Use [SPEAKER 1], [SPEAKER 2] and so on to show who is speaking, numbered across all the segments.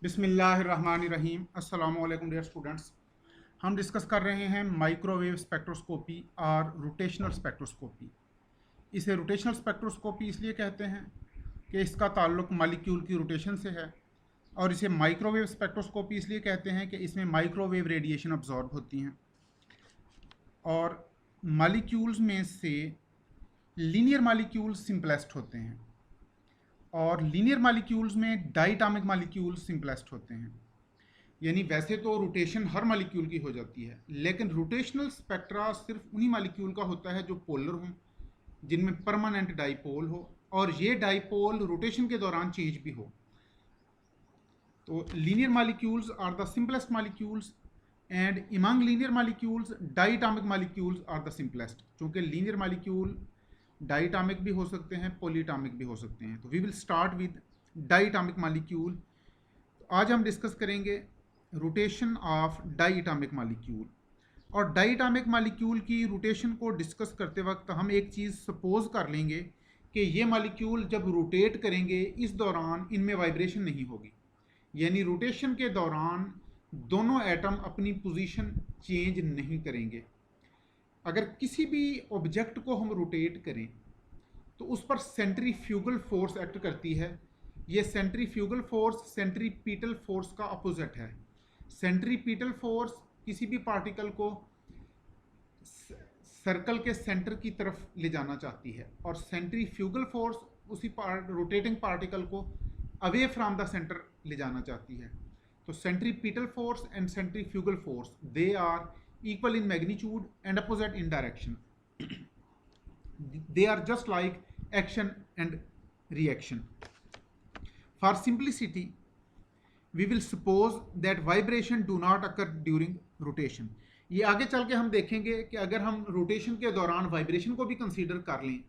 [SPEAKER 1] बिस्मिल्लाहिर्रहमानिर्रहीम। अस्सलामु अलैकुम डियर स्टूडेंट्स। हम डिस्कस कर रहे हैं माइक्रोवेव स्पेक्ट्रोस्कोपी और रोटेशनल स्पेक्ट्रोस्कोपी। इसे रोटेशनल स्पेक्ट्रोस्कोपी इसलिए कहते हैं कि इसका ताल्लुक मालिक्यूल की रोटेशन से है, और इसे माइक्रोवेव स्पेक्ट्रोस्कोपी इसलिए कहते हैं कि इसमें माइक्रोवेव रेडिएशन अब्जॉर्ब होती हैं। और मालिक्यूल्स में से लीनियर मालिक्यूल्स सिंपलेस्ट होते हैं, और लीनियर मालिक्यूल्स में डाइटामिक मालिक्यूल्स सिंपलेस्ट होते हैं। यानी वैसे तो रोटेशन हर मालिक्यूल की हो जाती है, लेकिन रोटेशनल स्पेक्ट्रा सिर्फ उन्हीं मालिक्यूल का होता है जो पोलर हों, जिनमें परमानेंट डाइपोल हो, और ये डाइपोल रोटेशन के दौरान चेंज भी हो। तो linear molecules are the simplest molecules, and among linear molecules diatomic molecules are the simplest. चूँकि लीनियर मालिक्यूल डाइटामिक भी हो सकते हैं, पॉलीटामिक भी हो सकते हैं। तो we will start with diatomic molecule. आज हम डिस्कस करेंगे रोटेशन ऑफ डाइटामिक मालिक्यूल। और डाइटामिक मालिक्यूल की रोटेशन को डिस्कस करते वक्त हम एक चीज़ सपोज कर लेंगे कि ये मालिक्यूल जब रोटेट करेंगे इस दौरान इनमें वाइब्रेशन नहीं होगी। यानी रोटेशन के दौरान दोनों एटम अपनी पोजीशन चेंज नहीं करेंगे। अगर किसी भी ऑब्जेक्ट को हम रोटेट करें तो उस पर सेंट्रीफ्यूगल फोर्स एक्ट करती है। ये सेंट्रीफ्यूगल फोर्स सेंट्रीपीटल फोर्स का अपोजिट है। सेंट्रीपीटल फोर्स किसी भी पार्टिकल को सर्कल के सेंटर की तरफ ले जाना चाहती है, और सेंट्रीफ्यूगल फोर्स उसी रोटेटिंग पार्टिकल को अवे फ्रॉम द सेंटर ले जाना चाहती है। तो centripetal force and centrifugal force they are equal in magnitude and opposite in direction. They are just like action and reaction. For simplicity, we will suppose that vibration do not occur during rotation. ये आगे चल के हम देखेंगे कि अगर हम rotation के दौरान वाइब्रेशन को भी कंसीडर कर लें,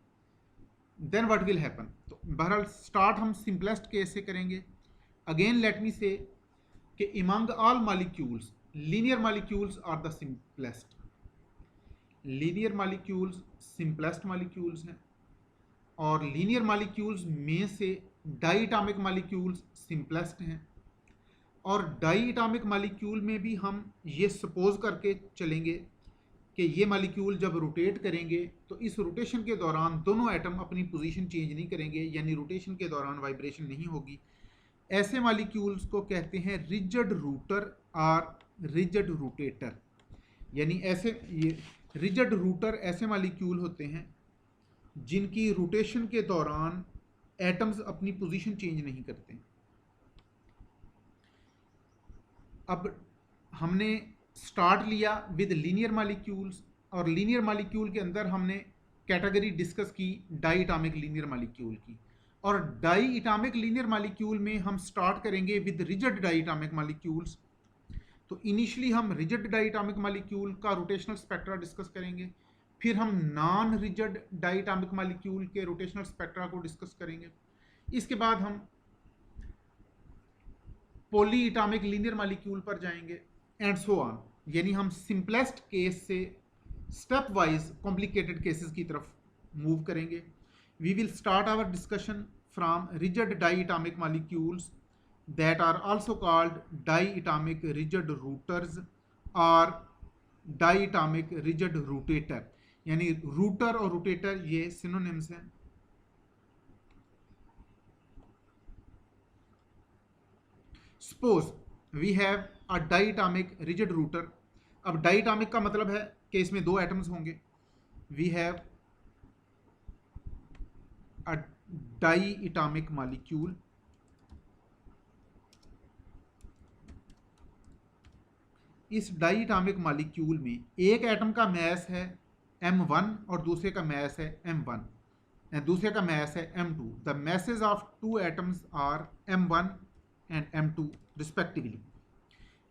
[SPEAKER 1] देन व्हाट विल हैपन। तो बहरहाल स्टार्ट हम सिंपलेस्ट केस से करेंगे। अगेन लेट मी से कि among all molecules linear molecules are the simplest. Linear molecules simplest molecules हैं, और लीनियर मालिक्यूल्स में से डाइटामिक मालिक्यूल्स सिंपलेस्ट हैं। और डाइटामिक मालिक्यूल में भी हम ये सपोज करके चलेंगे कि ये मालिक्यूल जब रोटेट करेंगे तो इस रोटेशन के दौरान दोनों एटम अपनी पोजीशन चेंज नहीं करेंगे, यानी रोटेशन के दौरान वाइब्रेशन नहीं होगी। ऐसे मालिक्यूल्स को कहते हैं रिजिड रूटर और रिजिड रोटेटर। यानी ऐसे ये रिजिड रूटर ऐसे मालिक्यूल होते हैं जिनकी रोटेशन के दौरान एटम्स अपनी पोजीशन चेंज नहीं करते। अब हमने स्टार्ट लिया विद लीनियर मालिक्यूल्स, और लीनियर मालिक्यूल के अंदर हमने कैटेगरी डिस्कस की डाइटामिक लीनियर मालिक्यूल की। और डाइटामिक लीनियर मालिक्यूल में हम स्टार्ट करेंगे विद रिजिड डाइटामिक मालिक्यूल्स। तो इनिशियली हम रिजिड डाइटामिक मालिक्यूल का रोटेशनल स्पेक्ट्रा डिस्कस करेंगे, फिर हम नॉन रिजिड डाइटामिक मालिक्यूल के रोटेशनल स्पेक्ट्रा को डिस्कस करेंगे। इसके बाद हम पॉली एटॉमिक लीनियर मालिक्यूल पर जाएंगे, एंड सो ऑन। यानी हम सिंपलेस्ट केस से स्टेप वाइज कॉम्प्लिकेटेड केसेस की तरफ मूव करेंगे। We will start our discussion from rigid diatomic molecules that are also called diatomic rigid routers or diatomic rigid rotator। यानी rotor और rotator ये synonyms हैं। Suppose we have a diatomic rigid rotor. अब diatomic का मतलब है कि इसमें दो एटम्स होंगे। We have a diatomic molecule. इस डाइएटॉमिक मॉलिक्यूल में एक एटम का मास है m1 और दूसरे का मास है m1 एंड दूसरे का मास है m2। The masses of two atoms are m1 and m2 respectively.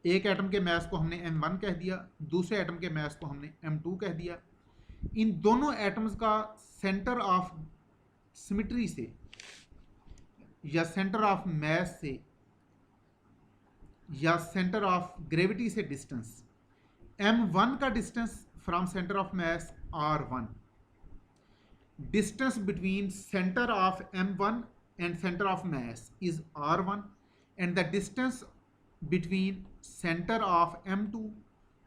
[SPEAKER 1] एक एटम के मास को हमने m1 कह दिया, दूसरे एटम के मास को हमने m2 कह दिया। इन दोनों एटम्स का सेंटर ऑफ सिमेट्री से या सेंटर ऑफ मास से या सेंटर ऑफ ग्रेविटी से डिस्टेंस, m1 का distance from centre of mass r1, distance between center of m1 and center of mass is r1, and the distance between center of M2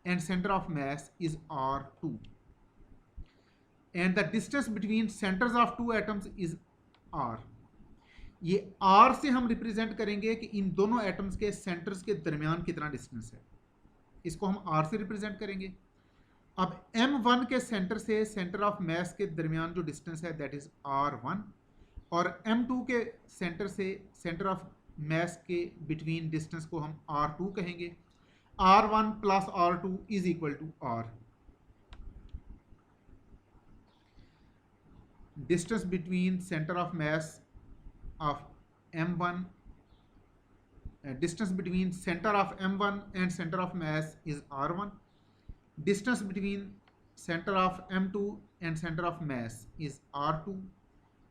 [SPEAKER 1] and center of mass is R2 and the distance between centers of two atoms is R. ये R से हम represent करेंगे कि इन दोनों atoms के centres के दरमियान कितना डिस्टेंस है, इसको हम R से रिप्रेजेंट करेंगे। अब M1 के सेंटर से सेंटर ऑफ मास के दरमियान जो डिस्टेंस है दैट इज R1 और M2 के सेंटर से सेंटर ऑफ मास के बिटवीन डिस्टेंस को हम R2 कहेंगे। R1 plus R2 is equal to R। Distance between centre of mass of M1 distance between center of M1 and center of mass is R1. Distance between center of M2 and center of mass is R2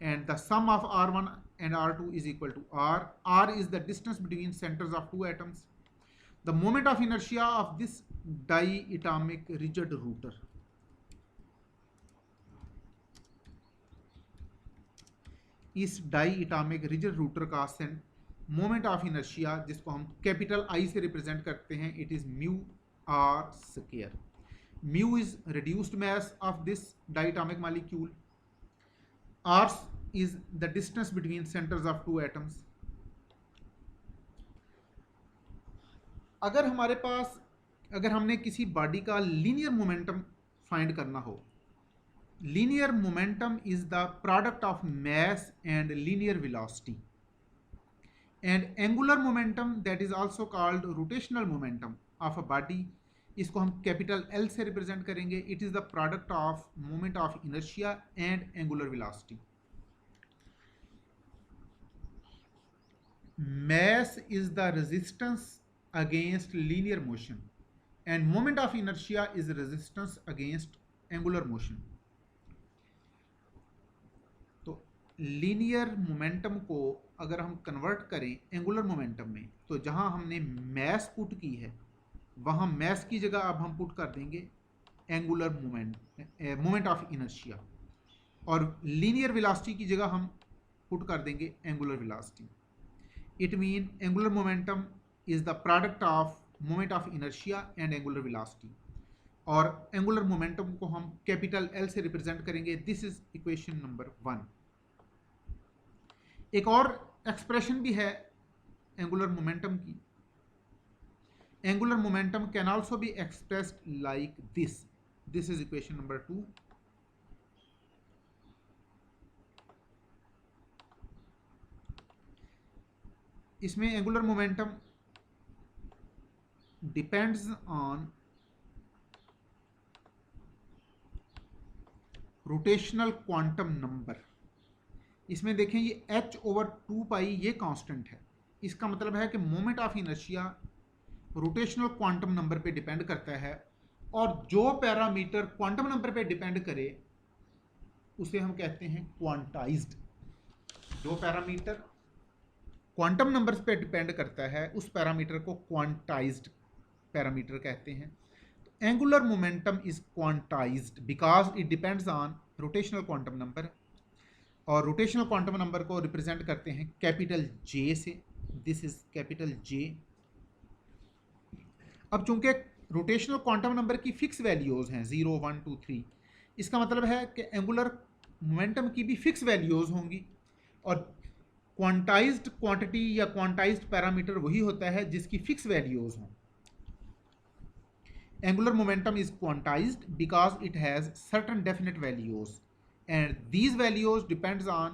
[SPEAKER 1] and the sum of R1 and R2 is equal to R. R is the distance between centers of two atoms. The moment of inertia of this diatomic rigid router इस diatomic rigid rotor का moment of inertia जिसको हम capital I से represent करते हैं it is mu r square. Mu is reduced mass of this diatomic molecule, r is the distance between centres of two atoms. अगर हमने किसी body का लीनियर मोमेंटम फाइंड करना हो, linear momentum is the product of mass and linear velocity and angular momentum that is also called rotational momentum of a body इसको हम capital L से represent करेंगे। it is the product of moment of inertia and angular velocity. Mass is the resistance against linear motion and moment of inertia is resistance against angular motion. Linear momentum को अगर हम convert करें angular momentum में तो जहां हमने mass put की है वहां मास की जगह अब हम पुट कर देंगे एंगुलर मोमेंट ऑफ इनर्शिया और लीनियर वेलोसिटी की जगह हम पुट कर देंगे angular velocity. It mean angular momentum is the product of moment of inertia and angular velocity और एंगुलर मोमेंटम को हम कैपिटल L से रिप्रेजेंट करेंगे। This is equation number 1। एक और एक्सप्रेशन भी है एंगुलर मोमेंटम की। Angular momentum can also be expressed like this. This is equation number 2। इसमें angular momentum depends on rotational quantum number. इसमें देखें ये h/2 पाई ये कांस्टेंट है। इसका मतलब है कि moment of inertia rotational quantum number पे डिपेंड करता है और जो पैरामीटर क्वांटम नंबर पे डिपेंड करे उसे हम कहते हैं क्वांटाइज्ड। जो पैरामीटर क्वांटम नंबर्स पे डिपेंड करता है उस पैरामीटर को क्वांटाइज्ड पैरामीटर कहते हैं। तो angular momentum is quantized because it depends on rotational quantum number और रोटेशनल क्वांटम नंबर को रिप्रेजेंट करते हैं कैपिटल J से। This is capital J। अब चूंकि रोटेशनल क्वांटम नंबर की फिक्स वैल्यूज हैं 0, 1, 2, 3, इसका मतलब है कि एंगुलर मोमेंटम की भी फिक्स वैल्यूज होंगी और क्वांटाइज्ड क्वांटिटी या क्वांटाइज्ड पैरामीटर वही होता है जिसकी फिक्स वैल्यूज हों। Angular momentum is quantized because it has certain definite values and these values depends on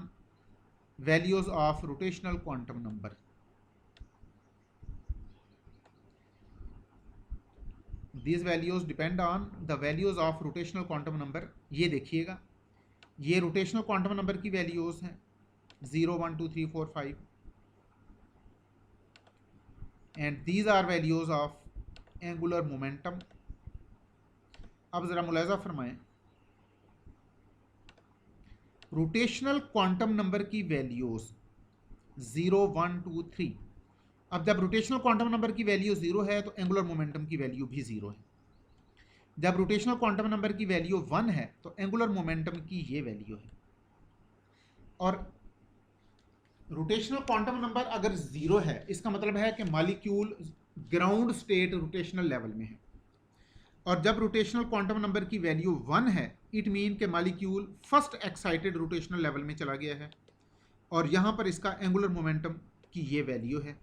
[SPEAKER 1] values of rotational quantum number. These values depend on the values of rotational quantum number. ये देखिएगा ये rotational quantum number की values हैं 0, 1, 2, 3, 4, 5 and these are values of angular momentum. अब ज़रा मुलाहिज़ा फरमाएं rotational quantum number की values 0, 1, 2, 3। अब जब रोटेशनल क्वांटम नंबर की वैल्यू 0 है तो एंगुलर मोमेंटम की वैल्यू भी 0 है। जब रोटेशनल क्वांटम नंबर की वैल्यू 1 है तो एंगुलर मोमेंटम की ये वैल्यू है। और रोटेशनल क्वांटम नंबर अगर 0 है, इसका मतलब है कि molecule ground state rotational level में है। और जब रोटेशनल क्वांटम नंबर की वैल्यू 1 है, इट मीन के molecule first excited rotational level में चला गया है, और यहाँ पर इसका एंगुलर मोमेंटम की ये वैल्यू है।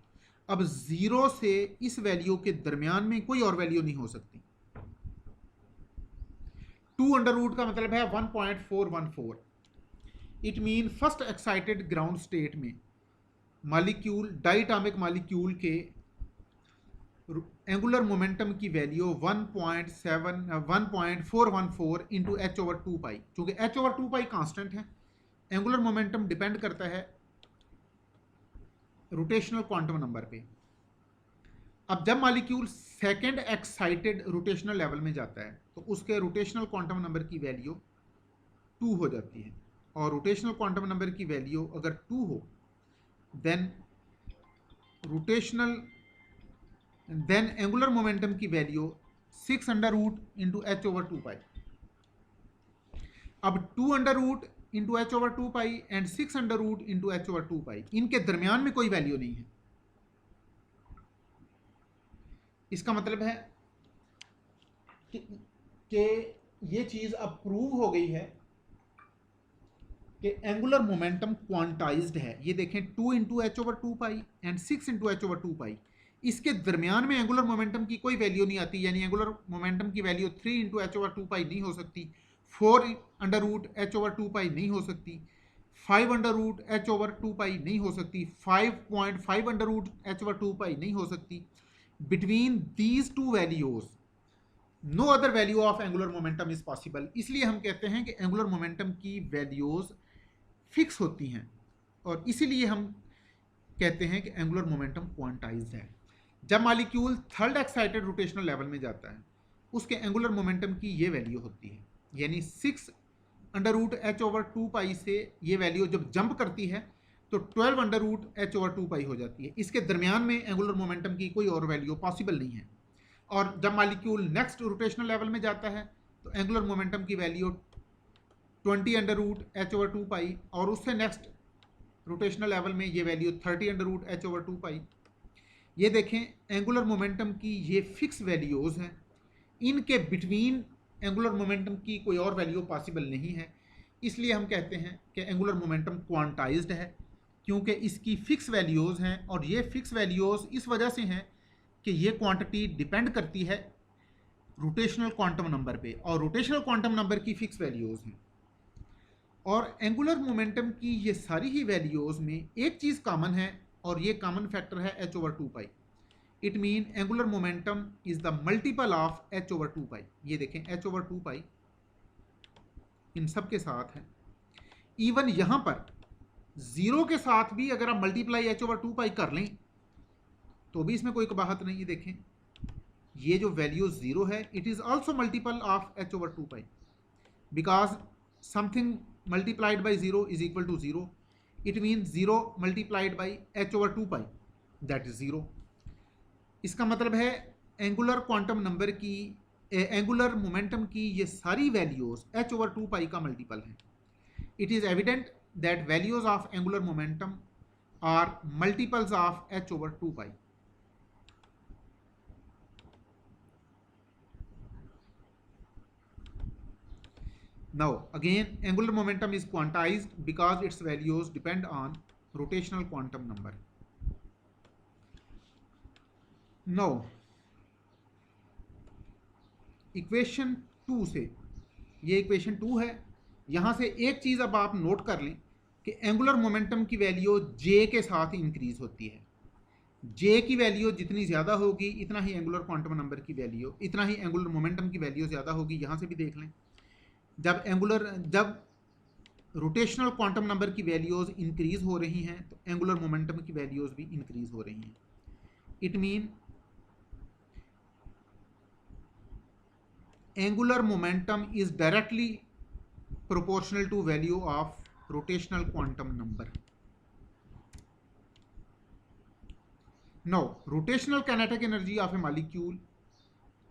[SPEAKER 1] अब 0 से इस वैल्यू के दरमियान में कोई और वैल्यू नहीं हो सकती। 2 का मतलब है 1.414। It mean first excited ground state में मॉलिक्यूल, डाइटामिक मॉलिक्यूल के एंगुलर मोमेंटम की वैल्यू 1.414 इंटू h/2π, क्योंकि h/2π कांस्टेंट है। एंगुलर मोमेंटम डिपेंड करता है रोटेशनल क्वांटम नंबर पे। अब जब molecule second excited rotational level में जाता है तो उसके रोटेशनल क्वांटम नंबर की वैल्यू 2 हो जाती है, और रोटेशनल क्वांटम नंबर की वैल्यू अगर 2 हो देन एंगुलर मोमेंटम की वैल्यू 6√ इंटू h/2π। अब 2√ into h/2π and 6√ into h/2π, इनके दरमियान में कोई वैल्यू नहीं है। इसका मतलब है कि ये चीज अब प्रूव हो गई है कि एंगुलर मोमेंटम क्वांटाइज्ड है। ये देखें 2 into h/2π and 6 into h/2π, इसके दरमियान में एंगुलर मोमेंटम की कोई वैल्यू नहीं आती, यानी एंगुलर मोमेंटम की वैल्यू 3 इंटू h/2π नहीं हो सकती, 4 h/2π नहीं हो सकती, 5 h/2π नहीं हो सकती, 5.5 h/2π नहीं हो सकती। Between these two values no other value of angular momentum is possible. इसलिए हम कहते हैं कि एंगुलर मोमेंटम की वैल्यूज फिक्स होती हैं, और इसीलिए हम कहते हैं कि एंगुलर मोमेंटम क्वांटाइज्ड है। जब molecule third excited rotational level में जाता है, उसके एंगुलर मोमेंटम की ये वैल्यू होती है, यानी 6√h/2π से ये वैल्यू जब जंप करती है तो 12√h/2π हो जाती है। इसके दरमियान में एंगुलर मोमेंटम की कोई और वैल्यू पॉसिबल नहीं है। और जब मॉलिक्यूल नेक्स्ट रोटेशनल लेवल में जाता है तो एंगुलर मोमेंटम की वैल्यू 20√h/2π, और उससे नेक्स्ट रोटेशनल लेवल में ये वैल्यू 30√h/2π। ये देखें, एंगुलर मोमेंटम की ये फिक्स वैल्यूज़ हैं, इनके बिटवीन एंगुलर मोमेंटम की कोई और वैल्यू पॉसिबल नहीं है। इसलिए हम कहते हैं कि एंगुलर मोमेंटम क्वांटाइज्ड है, क्योंकि इसकी फ़िक्स वैल्यूज़ हैं, और ये फ़िक्स वैल्यूज़ इस वजह से हैं कि ये क्वांटिटी डिपेंड करती है रोटेशनल क्वांटम नंबर पे, और रोटेशनल क्वांटम नंबर की फ़िक्स वैल्यूज़ हैं। और एंगुलर मोमेंटम की ये सारी ही वैल्यूज़ में एक चीज़ कॉमन है, और ये कॉमन फैक्टर है h/2π। It mean angular momentum is the multiple of h/2π। ये देखें, h/2π इन सब के साथ है। इवन यहाँ पर 0 के साथ भी अगर आप मल्टीप्लाई h/2π कर लें तो भी इसमें कोई कबाहत नहीं है। देखें, ये जो वैल्यू 0 है, it is also multiple of h/2π, because something multiplied by 0 is equal to 0. It means 0 multiplied by h/2π, that is 0. इसका मतलब है एंगुलर क्वांटम नंबर की, एंगुलर मोमेंटम की ये सारी वैल्यूज h/2π का मल्टीपल हैं। It is evident that values of angular momentum are multiples of h/2π. Now again, angular momentum is quantized because its values depend on rotational quantum number. Now equation 2 से, ये equation 2 है, यहाँ से एक चीज़ अब आप नोट कर लें कि एंगुलर मोमेंटम की वैल्यू j के साथ इंक्रीज होती है। j की वैल्यू जितनी ज़्यादा होगी इतना ही एंगुलर क्वांटम नंबर की वैल्यू, इतना ही एंगुलर मोमेंटम की वैल्यू ज़्यादा होगी। यहाँ से भी देख लें, जब रोटेशनल क्वांटम नंबर की वैल्यूज़ इंक्रीज हो रही हैं तो एंगुलर मोमेंटम की वैल्यूज़ भी इंक्रीज हो रही हैं। It mean angular momentum is directly proportional to value of rotational quantum number. Now, rotational kinetic energy of a molecule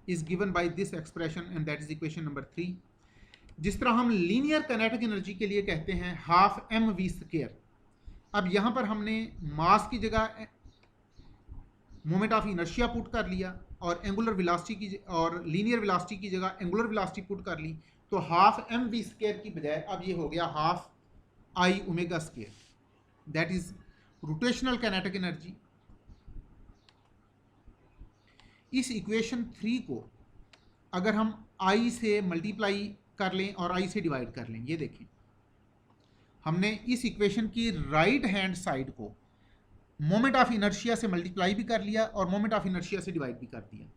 [SPEAKER 1] is given by this expression, and that is equation number 3. जिस तरह हम linear kinetic energy के लिए कहते हैं ½ mv², अब यहाँ पर हमने मास की जगह मोमेंट ऑफ इनर्शिया पुट कर लिया और एंगुलर वेलोसिटी की और लीनियर वेलोसिटी की जगह एंगुलर वेलोसिटी पुट कर ली, तो हाफ एम वी स्क्वायर की बजाय अब ये हो गया half I omega square, that is rotational kinetic energy. इस इक्वेशन 3 को अगर हम आई से मल्टीप्लाई कर लें और आई से डिवाइड कर लें, ये देखें हमने इस इक्वेशन की राइट हैंड साइड को मोमेंट ऑफ इनर्शिया से मल्टीप्लाई भी कर लिया और मोमेंट ऑफ इनर्शिया से डिवाइड भी कर दिया।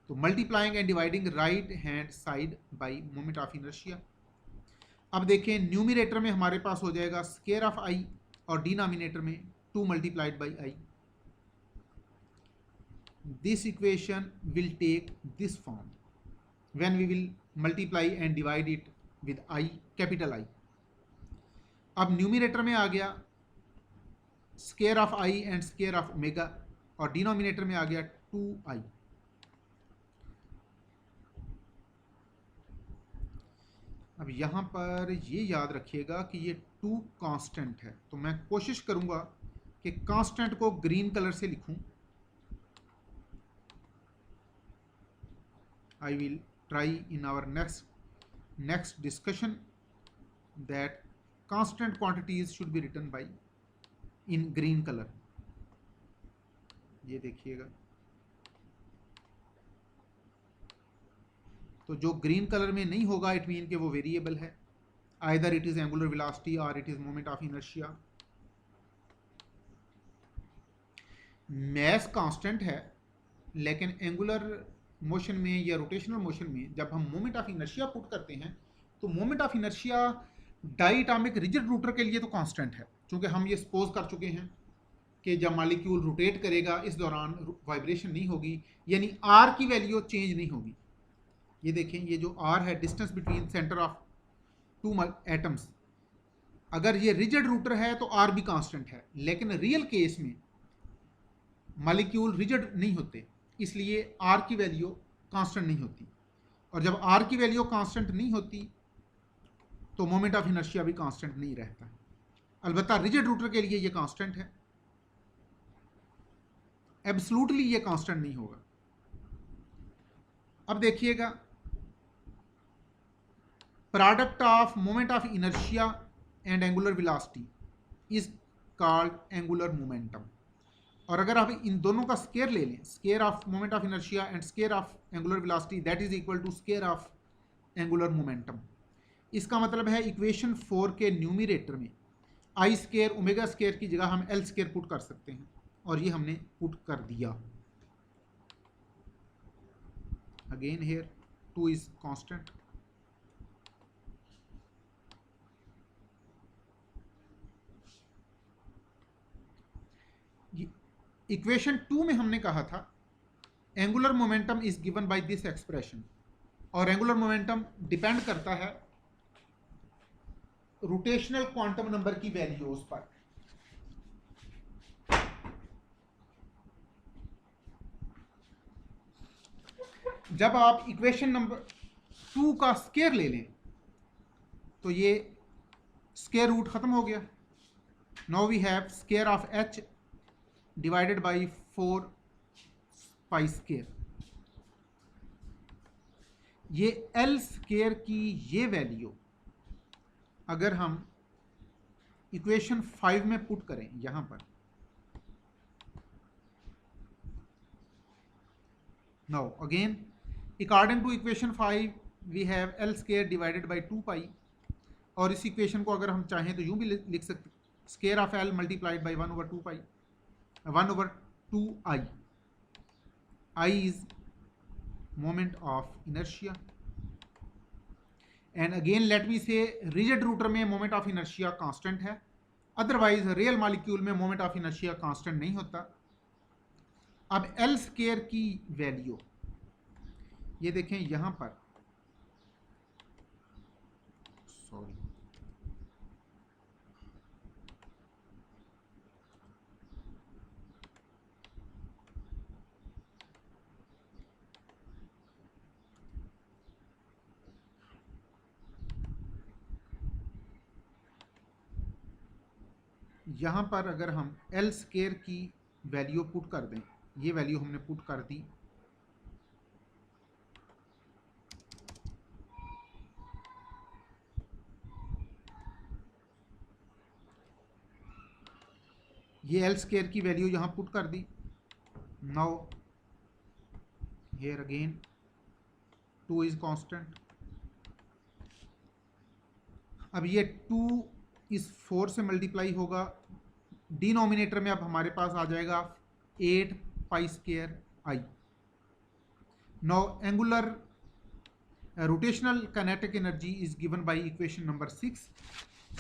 [SPEAKER 1] तो multiplying and dividing right hand side by moment of inertia. अब देखें न्यूमिनेटर में हमारे पास हो जाएगा स्क्वायर ऑफ आई और डिनोमिनेटर में 2 multiplied by I. This equation will take this form when we will multiply and divide it with I, capital I. अब numerator में आ गया square of I and square of omega और denominator में आ गया 2i। अब यहाँ पर ये याद रखिएगा कि ये 2 कांस्टेंट है, तो मैं कोशिश करूँगा कि कांस्टेंट को ग्रीन कलर से लिखूँ। I will try in our next discussion that constant quantities should be written by in green color। ये देखिएगा, तो जो ग्रीन कलर में नहीं होगा इट मीन कि वो वेरिएबल है, either it is angular velocity or it is moment of inertia. Mass constant है, लेकिन एंगुलर मोशन में या रोटेशनल मोशन में जब हम मोमेंट ऑफ इनर्शिया पुट करते हैं तो moment of inertia diatomic rigid router के लिए तो कांस्टेंट है, क्योंकि हम ये सपोज कर चुके हैं कि जब मॉलिक्यूल रोटेट करेगा इस दौरान वाइब्रेशन नहीं होगी, यानी आर की वैल्यू चेंज नहीं होगी। ये देखें, ये जो आर है distance between centre of 2 atoms, अगर ये रिजिड रूटर है तो आर भी कांस्टेंट है, लेकिन रियल केस में मॉलिक्यूल रिजिड नहीं होते, इसलिए आर की वैल्यू कांस्टेंट नहीं होती। और जब आर की वैल्यू कांस्टेंट नहीं होती तो मोमेंट ऑफ इनर्शिया भी कांस्टेंट नहीं रहता। अलबत्ता रिजिड रूटर के लिए ये कांस्टेंट है, एब्सोल्युटली ये कांस्टेंट नहीं होगा। अब देखिएगा, product of moment of inertia and angular velocity is called angular momentum. और अगर आप इन दोनों का स्क्वायर ले लें, square of moment of inertia and square of angular velocity, that is equal to square of angular momentum. इसका मतलब है इक्वेशन 4 के न्यूमिनेटर में आई स्क्वायर ओमेगा स्क्वायर की जगह हम एल स्क्वायर पुट कर सकते हैं, और ये हमने पुट कर दिया। Again here 2 is constant. Equation 2 में हमने कहा था angular momentum is given by this expression, और एंगुलर मोमेंटम डिपेंड करता है रोटेशनल क्वांटम नंबर की वैल्यूज पर। जब आप इक्वेशन नंबर 2 का स्क्वायर ले लें तो ये स्क्वायर रूट खत्म हो गया। Now we have square of H divided by 4 pi square. ये एल स्क्वायर की ये वैल्यू अगर हम इक्वेशन 5 में पुट करें, यहां पर now again according to equation 5 we have L square divided by 2 pi, और इस इक्वेशन को अगर हम चाहें तो यूं भी लिख सकते, square of L multiplied by 1/2 pi, 1/2 I. I is moment of inertia, and again let me से रिजिड रूटर में मोमेंट ऑफ इनर्शिया कांस्टेंट है, अदरवाइज रियल मॉलिक्यूल में मोमेंट ऑफ इनर्शिया कांस्टेंट नहीं होता। अब एल स्क्वायर की value ये देखें यहां पर, सॉरी यहाँ पर अगर हम एल स्केयर की वैल्यू पुट कर दें, ये वैल्यू हमने पुट कर दी, ये एल स्केयर की वैल्यू यहाँ पुट कर दी। Now here again 2 is constant. अब ये 2 इस 4 से मल्टीप्लाई होगा, डिनोमिनेटर में अब हमारे पास आ जाएगा 8 pi square I. Now angular rotational kinetic energy is given by equation number 6,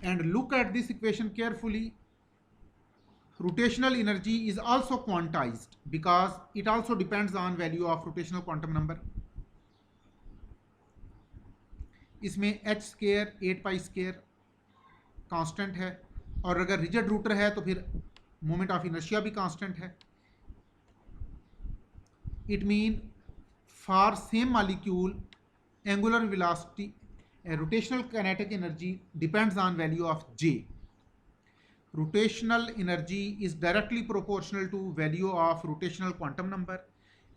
[SPEAKER 1] and look at this equation carefully. Rotational energy is also quantized because it also depends on value of rotational quantum number. इसमें h square 8 pi square constant है, और अगर rigid router है तो फिर moment of inertia भी constant है। It mean for same molecule angular velocity, rotational kinetic energy depends on value of J. Rotational energy is directly proportional to value of rotational quantum number,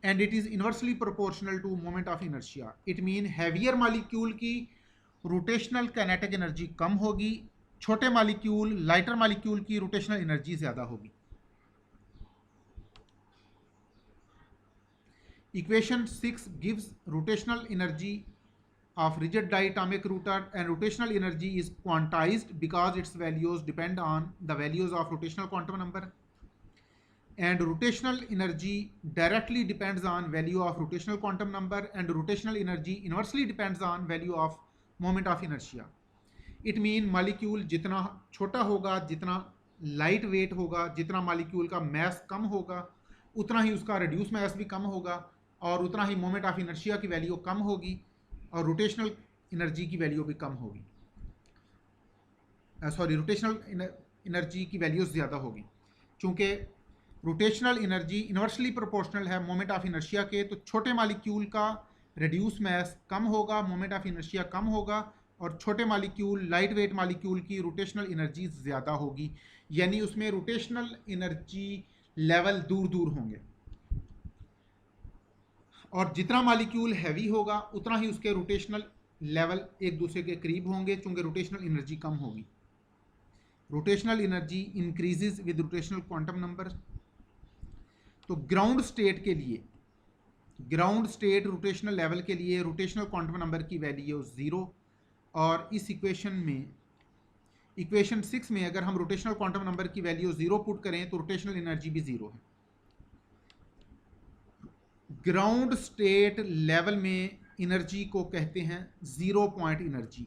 [SPEAKER 1] and it is inversely proportional to moment of inertia. It means heavier molecule की rotational kinetic energy कम होगी, छोटे molecule lighter molecule की rotational energy ज़्यादा होगी। Equation 6 gives rotational energy of rigid diatomic router, and rotational energy is quantized because its values depend on the values of rotational quantum number, and rotational energy directly depends on value of rotational quantum number, and rotational energy inversely depends on value of moment of inertia. It mean molecule जितना छोटा होगा, जितना light weight होगा, जितना molecule का mass कम होगा, उतना ही उसका reduce mass भी कम होगा, और उतना ही moment of inertia की वैल्यू कम होगी, और रोटेशनल एनर्जी की वैल्यू भी कम होगी। रोटेशनल एनर्जी की वैल्यू ज़्यादा होगी, क्योंकि रोटेशनल एनर्जी इन्वर्सली प्रोपोर्शनल है मोमेंट ऑफ इनर्शिया के। तो छोटे मॉलिक्यूल का रिड्यूस मास कम होगा, मोमेंट ऑफ इनर्शिया कम होगा, और छोटे मॉलिक्यूल लाइट वेट मॉलिक्यूल की रोटेशनल एनर्जी ज़्यादा होगी, यानी उसमें रोटेशनल एनर्जी लेवल दूर दूर होंगे, और जितना मॉलिक्यूल हैवी होगा उतना ही उसके रोटेशनल लेवल एक दूसरे के करीब होंगे, क्योंकि रोटेशनल एनर्जी कम होगी। Rotational energy increases with rotational quantum number. तो ग्राउंड स्टेट के लिए, ग्राउंड स्टेट रोटेशनल लेवल के लिए रोटेशनल क्वांटम नंबर की वैल्यू 0, और इस इक्वेशन में, इक्वेशन 6 में अगर हम रोटेशनल क्वांटम नंबर की वैल्यू 0 पुट करें तो रोटेशनल एनर्जी भी 0 है। ग्राउंड स्टेट लेवल में एनर्जी को कहते हैं zero point energy.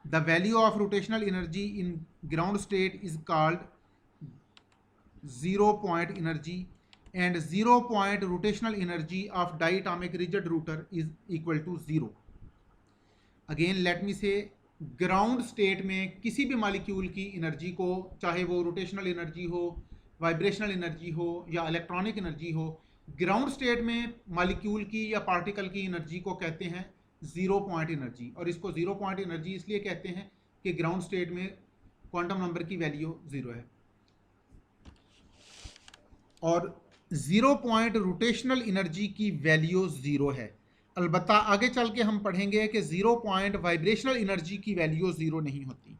[SPEAKER 1] The value of rotational energy in ground state is called zero point energy, and zero point rotational energy of diatomic rigid rotor is equal to 0। Again let me say, ground state में किसी भी molecule की energy को, चाहे वो rotational energy हो, vibrational energy हो, या इलेक्ट्रॉनिक एनर्जी हो, ग्राउंड स्टेट में मॉलिक्यूल की या पार्टिकल की एनर्जी को कहते हैं जीरो पॉइंट एनर्जी। और इसको जीरो पॉइंट एनर्जी इसलिए कहते हैं कि ग्राउंड स्टेट में क्वांटम नंबर की वैल्यू 0 है, और जीरो पॉइंट रोटेशनल एनर्जी की वैल्यू 0 है। अलबत्ता आगे चल के हम पढ़ेंगे कि जीरो पॉइंट वाइब्रेशनल एनर्जी की वैल्यू 0 नहीं होती।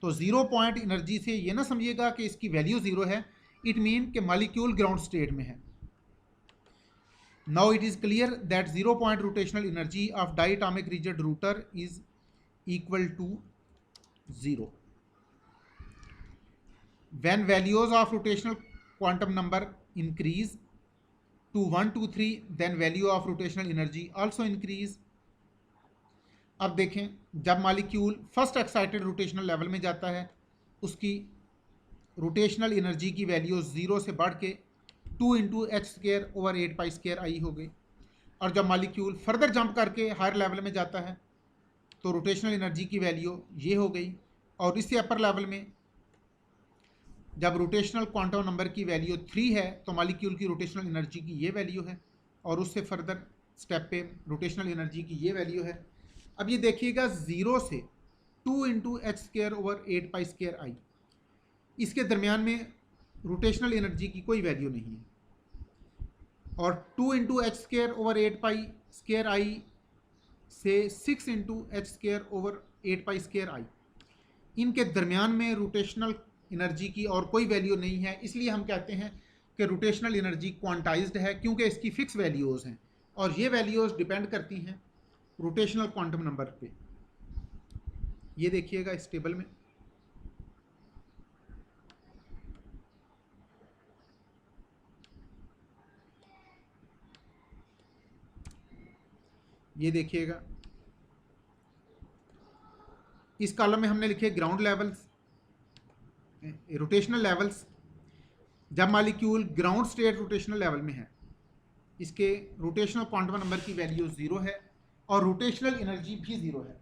[SPEAKER 1] तो जीरो पॉइंट एनर्जी से ये ना समझिएगा कि इसकी वैल्यू 0 है, इट मीन कि मॉलिक्यूल ग्राउंड स्टेट में है। Now it is clear that 0 point rotational energy of diatomic rigid router is equal to 0. When values of rotational quantum number increase to 1, 2, 3, then value of rotational energy also increase. अब देखें, जब molecule first excited rotational level में जाता है, उसकी rotational energy की value 0 से बढ़ के 2 into H square over 8 pi square I हो गई। और जब मॉलिक्यूल फर्दर जंप करके हायर लेवल में जाता है तो रोटेशनल एनर्जी की वैल्यू ये हो गई। और इससे अपर लेवल में जब रोटेशनल क्वांटम नंबर की वैल्यू 3 है तो मॉलिक्यूल की रोटेशनल एनर्जी की ये वैल्यू है, और उससे फर्दर स्टेप पे रोटेशनल एनर्जी की ये वैल्यू है। अब ये देखिएगा 0 से 2 into H square over 8 pi square I, इसके दरमियान में रोटेशनल एनर्जी की कोई वैल्यू नहीं है। और 2 इंटू एच स्क्र ओवर 8 पाई स्क्र आई से 6 इंटू एच स्क्र ओवर 8 पाई स्क्र आई, इनके दरमियान में रोटेशनल एनर्जी की और कोई वैल्यू नहीं है। इसलिए हम कहते हैं कि रोटेशनल एनर्जी क्वांटाइज्ड है, क्योंकि इसकी फिक्स वैल्यूज़ हैं और ये वैल्यूज़ डिपेंड करती हैं रोटेशनल क्वांटम नंबर पे। ये देखिएगा इस टेबल में, ये देखिएगा इस कॉलम में हमने लिखे ग्राउंड लेवल्स, रोटेशनल लेवल्स। जब molecule ground state rotational level में है, इसके रोटेशनल क्वांटम नंबर की वैल्यू 0 है और रोटेशनल एनर्जी भी 0 है।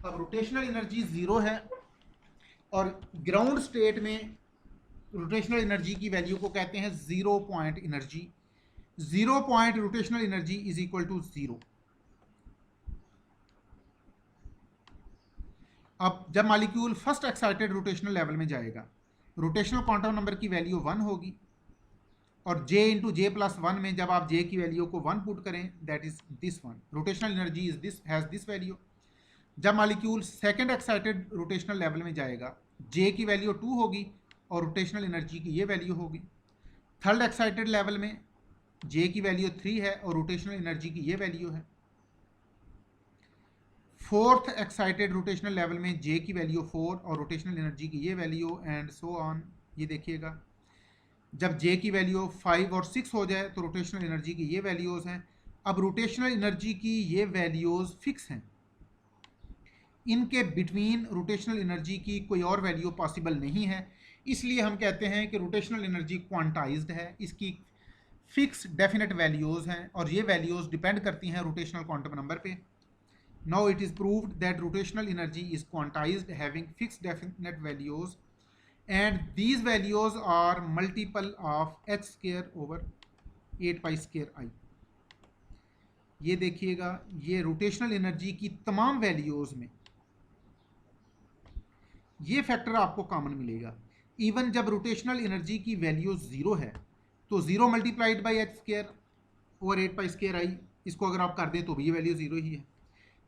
[SPEAKER 1] अब रोटेशनल एनर्जी 0 है और ग्राउंड स्टेट में रोटेशनल एनर्जी की वैल्यू को कहते हैं 0 point energy. 0 point rotational energy is equal to 0। अब जब molecule first excited rotational level में जाएगा, रोटेशनल क्वांटम नंबर की वैल्यू 1 होगी और j इंटू जे प्लस 1 में जब आप j की वैल्यू को 1 पुट करें, that is this one, rotational energy is this, has this value. जब molecule second excited rotational level में जाएगा, j की वैल्यू 2 होगी और रोटेशनल एनर्जी की ये वैल्यू होगी। थर्ड एक्साइटेड लेवल में j की वैल्यू 3 है और रोटेशनल एनर्जी की ये वैल्यू है। फोर्थ एक्साइटेड रोटेशनल लेवल में j की वैल्यू 4 और रोटेशनल एनर्जी की ये वैल्यू, एंड सो ऑन। ये देखिएगा जब j की वैल्यू 5 और 6 हो जाए तो रोटेशनल एनर्जी की ये वैल्यूज़ हैं। अब रोटेशनल एनर्जी की ये वैल्यूज़ फिक्स हैं, इनके बिटवीन रोटेशनल एनर्जी की कोई और वैल्यू पॉसिबल नहीं है। इसलिए हम कहते हैं कि रोटेशनल एनर्जी क्वांटाइज्ड है, इसकी फिक्स डेफिनेट वैल्यूज़ हैं और ये वैल्यूज़ डिपेंड करती हैं रोटेशनल क्वांटम नंबर पे। Now it is proved that rotational energy is quantized, having fixed definite values, and these values are multiple of h square over 8 pi square I। ये देखिएगा, ये rotational energy की तमाम values में ये factor आपको common मिलेगा। इवन जब रोटेशनल एनर्जी की वैल्यू 0 है तो 0 multiplied by H square over 8 pi square आई, इसको अगर आप कर दें तो भी ये वैल्यू 0 ही है।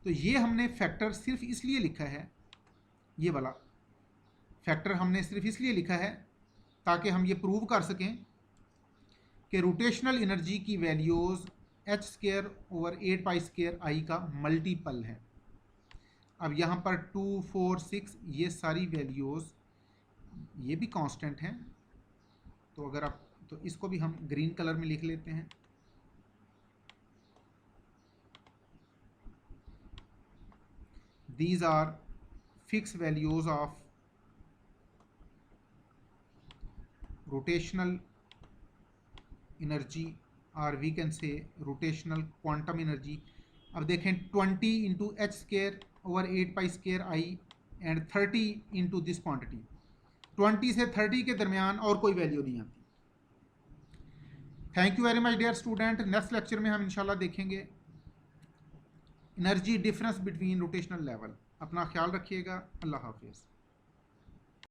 [SPEAKER 1] तो ये हमने फैक्टर सिर्फ इसलिए लिखा है, ये वाला फैक्टर हमने सिर्फ इसलिए लिखा है ताकि हम ये प्रूव कर सकें कि रोटेशनल एनर्जी की वैल्यूज़ एच स्क्र ओवर 8 पाई स्क्र आई का मल्टीपल है। अब यहाँ पर 2, 4, 6 ये सारी वैल्यूज़ ये भी कांस्टेंट हैं, तो अगर आप तो इसको भी हम ग्रीन कलर में लिख लेते हैं। These are fixed values of rotational energy, or we can say rotational quantum energy। अब देखें 20 into H square over 8 pi square I and 30 into this quantity. 20 से 30 के दरमियान और कोई वैल्यू नहीं आती। Thank you very much dear student. Next lecture में हम इंशाल्लाह देखेंगे energy difference between rotational level. अपना ख्याल रखिएगा। अल्लाह हाफिज़।